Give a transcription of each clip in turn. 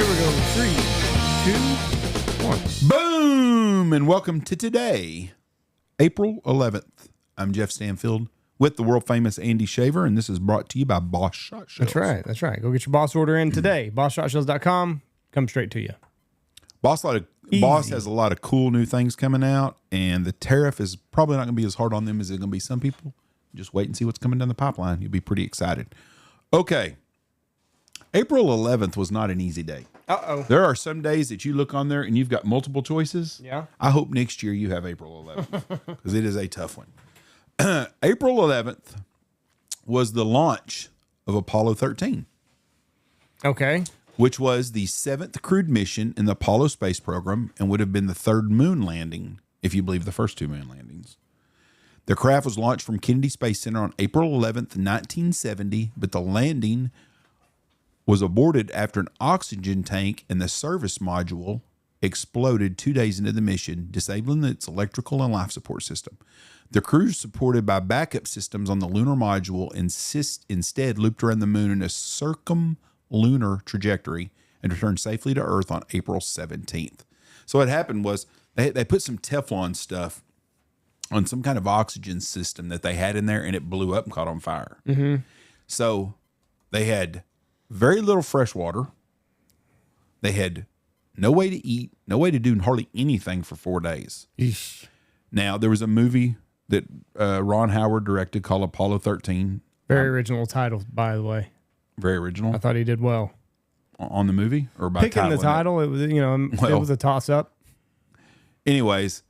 Here we go. 3, 2, 1. Boom! And welcome to today, April 11th. I'm Jeff Stanfield with the world famous Andy Shaver, and this is brought to you by Boss Shot Shells. That's right. Go get your Boss order in today. BossShotShells.com. Come straight to you. Boss has a lot of cool new things coming out, and the tariff is probably not going to be as hard on them as it's going to be some people. Just wait and see what's coming down the pipeline. You'll be pretty excited. Okay. April 11th was not an easy day. Uh-oh. There are some days that you look on there and you've got multiple choices. Yeah. I hope next year you have April 11th because it is a tough one. April 11th was the launch of Apollo 13. Okay. Which was the 7th crewed mission in the Apollo space program and would have been the 3rd moon landing, if you believe the first 2 moon landings. The craft was launched from Kennedy Space Center on April 11th, 1970, but the landing was aborted after an oxygen tank in the service module exploded 2 days into the mission, disabling its electrical and life support system. The crew, supported by backup systems on the lunar module, instead looped around the moon in a circumlunar trajectory and returned safely to Earth on April 17th. So what happened was they put some Teflon stuff on some kind of oxygen system that they had in there, and it blew up and caught on fire. Mm-hmm. So they had very little fresh water. They had no way to eat, no way to do hardly anything for 4 days. Eesh. Now, there was a movie that Ron Howard directed called Apollo 13. Very original title, by the way. Very original. I thought he did well. On the movie? Or by picking the title, it was, it was a toss-up. Anyways,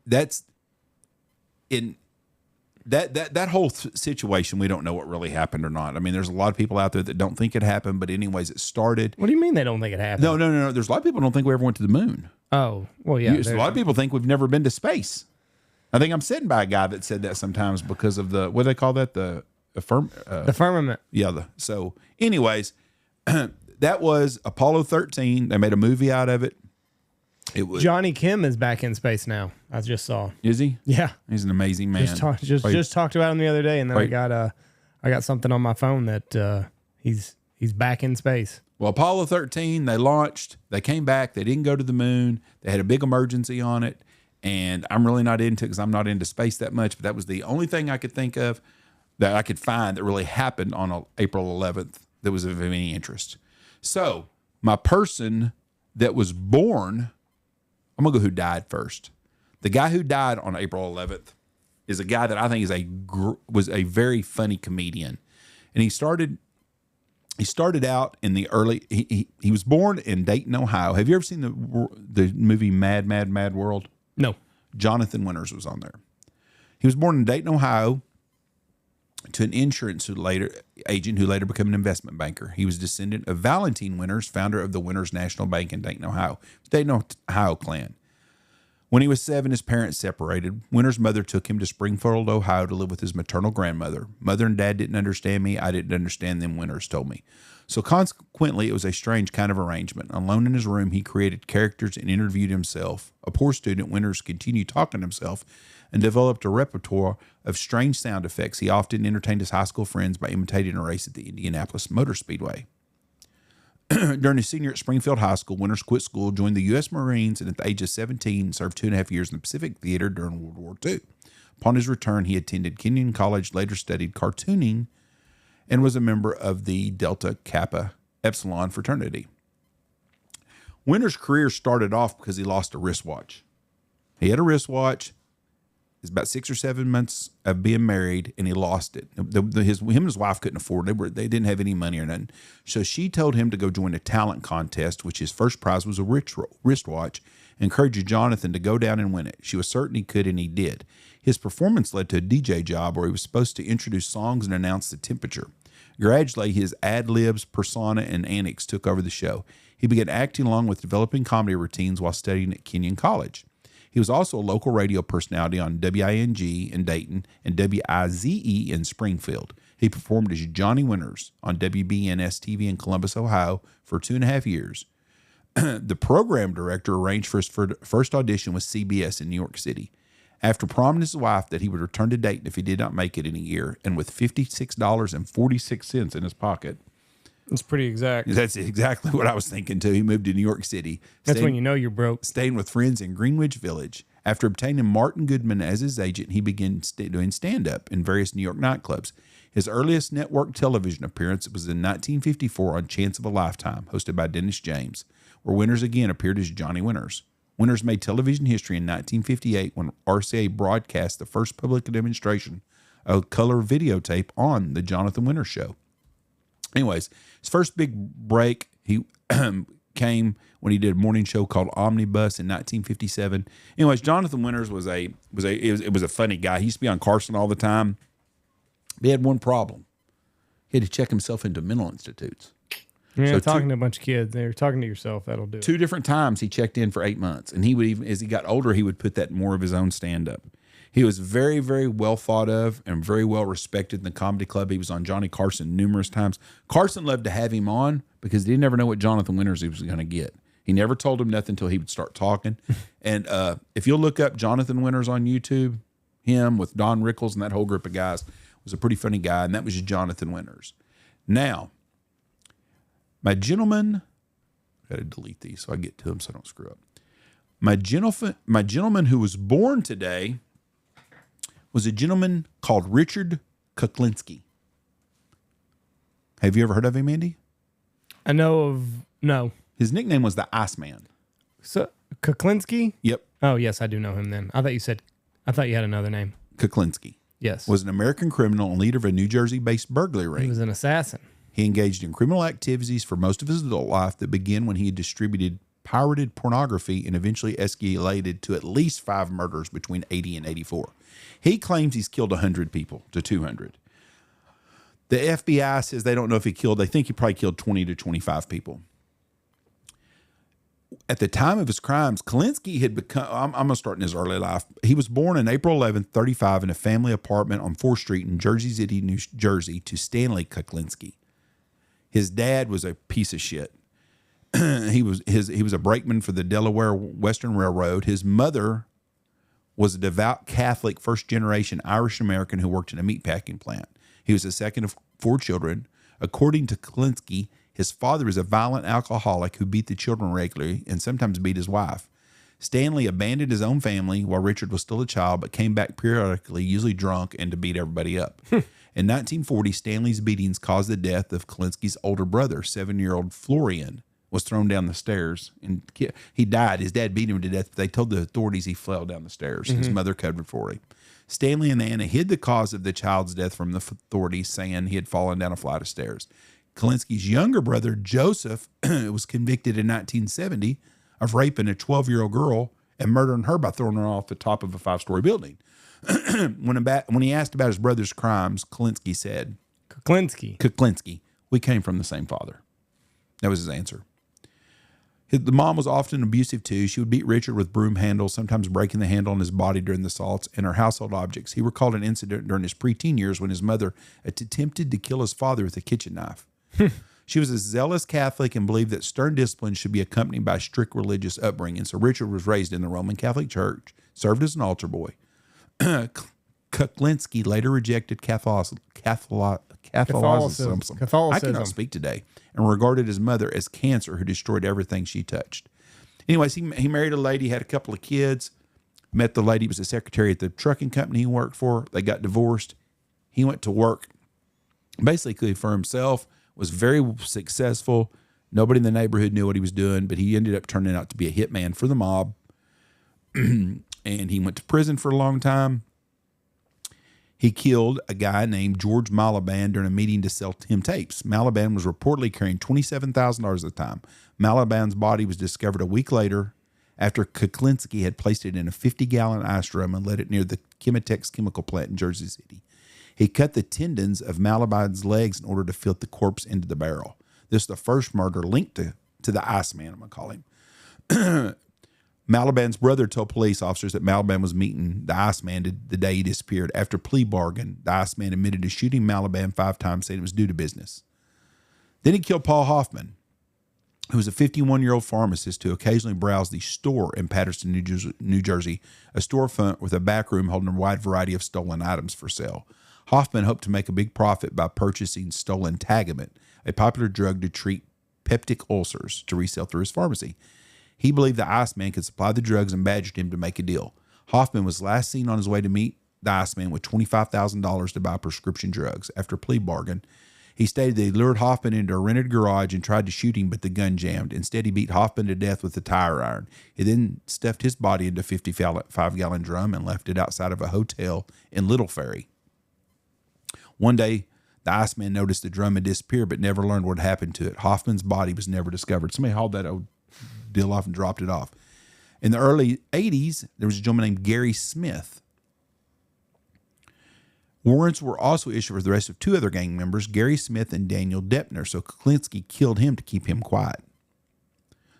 that's in... That whole situation, we don't know what really happened or not. I mean, there's a lot of people out there that don't think it happened, but anyways, it started. What do you mean they don't think it happened? No. There's a lot of people who don't think we ever went to the moon. Oh, well, yeah. A lot of people think we've never been to space. I think I'm sitting by a guy that said that sometimes because of what do they call that? The firmament. Yeah. So anyways, that was Apollo 13. They made a movie out of it. It was Johnny Kim is back in space now. I just saw. Is he? Yeah, he's an amazing man. Just talked about him the other day, and then I got something on my phone that he's back in space. Well, Apollo 13, they launched. They came back. They didn't go to the moon. They had a big emergency on it, and I'm really not into it because I'm not into space that much. But that was the only thing I could think of that I could find that really happened on April 11th that was of any interest. So my person that was born. I'm going to go who died first. The guy who died on April 11th is a guy that I think was a very funny comedian. And he started out in the early, he was born in Dayton, Ohio. Have you ever seen the movie Mad, Mad, Mad World? No. Jonathan Winters was on there. He was born in Dayton, Ohio to an insurance agent who later became an investment banker. He was a descendant of Valentine Winters, founder of the Winters National Bank in Dayton, Ohio. Dayton, Ohio clan. When he was 7, his parents separated. Winters' mother took him to Springfield, Ohio to live with his maternal grandmother. Mother and dad didn't understand me. I didn't understand them, Winters told me. So consequently, it was a strange kind of arrangement. Alone in his room, he created characters and interviewed himself. A poor student, Winters continued talking to himself and developed a repertoire of strange sound effects. He often entertained his high school friends by imitating a race at the Indianapolis Motor Speedway. During his senior at Springfield High School, Winters quit school, joined the U.S. Marines, and at the age of 17, served 2.5 years in the Pacific Theater during World War II. Upon his return, he attended Kenyon College, later studied cartooning, and was a member of the Delta Kappa Epsilon fraternity. Winters' career started off because he lost a wristwatch. He had a wristwatch. It's about 6 or 7 months of being married, and he lost it. Him and his wife couldn't afford it. They didn't have any money or nothing. So she told him to go join a talent contest, which his first prize was a wristwatch, and encouraged Jonathan to go down and win it. She was certain he could, and he did. His performance led to a DJ job where he was supposed to introduce songs and announce the temperature. Gradually, his ad-libs, persona, and antics took over the show. He began acting along with developing comedy routines while studying at Kenyon College. He was also a local radio personality on WING in Dayton and WIZE in Springfield. He performed as Johnny Winters on WBNS-TV in Columbus, Ohio for 2.5 years. The program director arranged for his first audition with CBS in New York City. After promising his wife that he would return to Dayton if he did not make it in a year, and with $56.46 in his pocket. That's pretty exact. That's exactly what I was thinking, too. He moved to New York City. That's when you know you're broke. Staying with friends in Greenwich Village. After obtaining Martin Goodman as his agent, he began doing stand-up in various New York nightclubs. His earliest network television appearance was in 1954 on Chance of a Lifetime, hosted by Dennis James, where Winters again appeared as Johnny Winters. Winters made television history in 1958 when RCA broadcast the first public demonstration of color videotape on The Jonathan Winters Show. Anyways, his first big break he came when he did a morning show called Omnibus in 1957. Anyways, Jonathan Winters was a funny guy. He used to be on Carson all the time. He had one problem. He had to check himself into mental institutes. Yeah, so talking to a bunch of kids. They're talking to yourself. That'll do it. 2 different times he checked in for 8 months. And he would even, as he got older, he would put that in more of his own stand-up. He was very, very well thought of and very well respected in the comedy club. He was on Johnny Carson numerous times. Carson loved to have him on because he never know what Jonathan Winters he was going to get. He never told him nothing until he would start talking. And if you'll look up Jonathan Winters on YouTube, him with Don Rickles and that whole group of guys, was a pretty funny guy, and that was Jonathan Winters. Now, my gentleman, I got to delete these so I get to them so I don't screw up. My gentleman who was born today was a gentleman called Richard Kuklinski. Have you ever heard of him, Andy? I know of, no. His nickname was the Iceman. So, Kuklinski? Yep. Oh, yes, I do know him then. I thought you had another name. Kuklinski. Yes. Was an American criminal and leader of a New Jersey-based burglary ring. He was an assassin. He engaged in criminal activities for most of his adult life that began when he had distributed pirated pornography and eventually escalated to at least 5 murders between 80 and 84. He claims he's killed 100 people to 200. The FBI says they don't know if he killed, they think he probably killed 20 to 25 people. At the time of his crimes, Kuklinski had become, I'm going to start in his early life. He was born on April 11th, 35 in a family apartment on 4th Street in Jersey City, New Jersey to Stanley Kuklinski. His dad was a piece of shit. He was a brakeman for the Delaware Western Railroad. His mother was a devout Catholic first-generation Irish-American who worked in a meatpacking plant. He was the second of 4 children. According to Kuklinski, his father was a violent alcoholic who beat the children regularly and sometimes beat his wife. Stanley abandoned his own family while Richard was still a child, but came back periodically, usually drunk, and to beat everybody up. In 1940, Stanley's beatings caused the death of Kuklinski's older brother, 7-year-old Florian, was thrown down the stairs. And he died. His dad beat him to death, but they told the authorities he fell down the stairs. His mother covered for him. Stanley and Anna hid the cause of the child's death from the authorities, saying he had fallen down a flight of stairs. Kuklinski's younger brother, Joseph, was convicted in 1970 of raping a 12-year-old girl and murdering her by throwing her off the top of a 5-story building. When he asked about his brother's crimes, Kuklinski said, Kuklinski, we came from the same father. That was his answer. The mom was often abusive too. She would beat Richard with broom handles, sometimes breaking the handle on his body during the assaults and her household objects. He recalled an incident during his preteen years when his mother attempted to kill his father with a kitchen knife. She was a zealous Catholic and believed that stern discipline should be accompanied by strict religious upbringing. So Richard was raised in the Roman Catholic Church, served as an altar boy. Kuklinski later rejected Catholicism. I cannot speak today, and regarded his mother as cancer who destroyed everything she touched. Anyways, he married a lady, had a couple of kids, met the lady, was a secretary at the trucking company he worked for. They got divorced. He went to work basically for himself, was very successful. Nobody in the neighborhood knew what he was doing, but he ended up turning out to be a hitman for the mob. And he went to prison for a long time. He killed a guy named George Malaban during a meeting to sell him tapes. Malaban was reportedly carrying $27,000 at the time. Malaban's body was discovered a week later after Kuklinski had placed it in a 50-gallon ice drum and let it near the Chemetex chemical plant in Jersey City. He cut the tendons of Malaban's legs in order to fit the corpse into the barrel. This is the first murder linked to the Iceman, I'm going to call him. Malaban's brother told police officers that Malaban was meeting the Iceman the day he disappeared. After plea bargain, the Iceman admitted to shooting Malaban 5 times, saying it was due to business. Then he killed Paul Hoffman, who was a 51-year-old pharmacist who occasionally browsed the store in Patterson, New Jersey, a storefront with a back room holding a wide variety of stolen items for sale. Hoffman hoped to make a big profit by purchasing stolen Tagamet, a popular drug to treat peptic ulcers, to resell through his pharmacy. He believed the Iceman could supply the drugs and badgered him to make a deal. Hoffman was last seen on his way to meet the Iceman with $25,000 to buy prescription drugs. After a plea bargain, he stated that he lured Hoffman into a rented garage and tried to shoot him, but the gun jammed. Instead, he beat Hoffman to death with a tire iron. He then stuffed his body into a 55-gallon drum and left it outside of a hotel in Little Ferry. One day, the Iceman noticed the drum had disappeared, but never learned what happened to it. Hoffman's body was never discovered. Somebody hauled that old deal off and dropped it off. In the early 80s, there was a gentleman named Gary Smith. Warrants were also issued for the rest of 2 other gang members, Gary Smith and Daniel Deppner. So Kuklinski killed him to keep him quiet.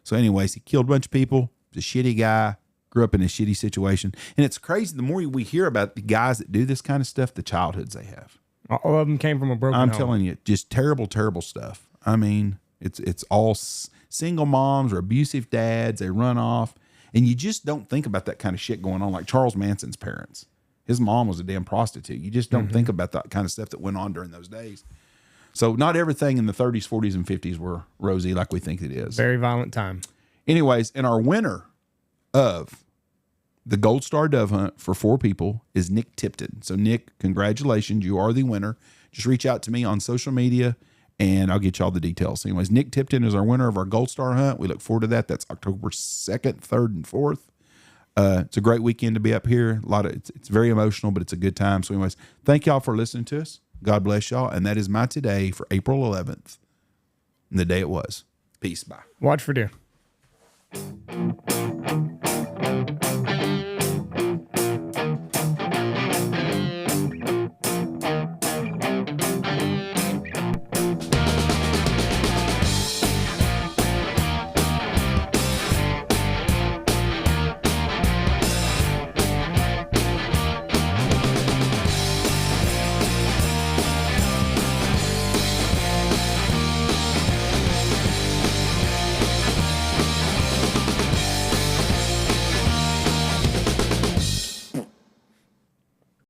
So anyways, he killed a bunch of people. He's a shitty guy. Grew up in a shitty situation. And it's crazy. The more we hear about the guys that do this kind of stuff, the childhoods they have. All of them came from a broken home. I'm telling you, just terrible, terrible stuff. I mean, it's all single moms or abusive dads. They run off. And you just don't think about that kind of shit going on. Like Charles Manson's parents. His mom was a damn prostitute. You just don't think about that kind of stuff that went on during those days. So not everything in the 30s, 40s, and 50s were rosy like we think it is. Very violent time. Anyways, and our winner of the Gold Star Dove Hunt for 4 people is Nick Tipton. So Nick, congratulations. You are the winner. Just reach out to me on social media and I'll get you all the details. So anyways, Nick Tipton is our winner of our Gold Star Hunt. We look forward to that. That's October 2nd, 3rd, and 4th. It's a great weekend to be up here. It's very emotional, but it's a good time. So anyways, thank y'all for listening to us. God bless y'all. And that is my today for April 11th and the day it was. Peace. Bye. Watch for deer.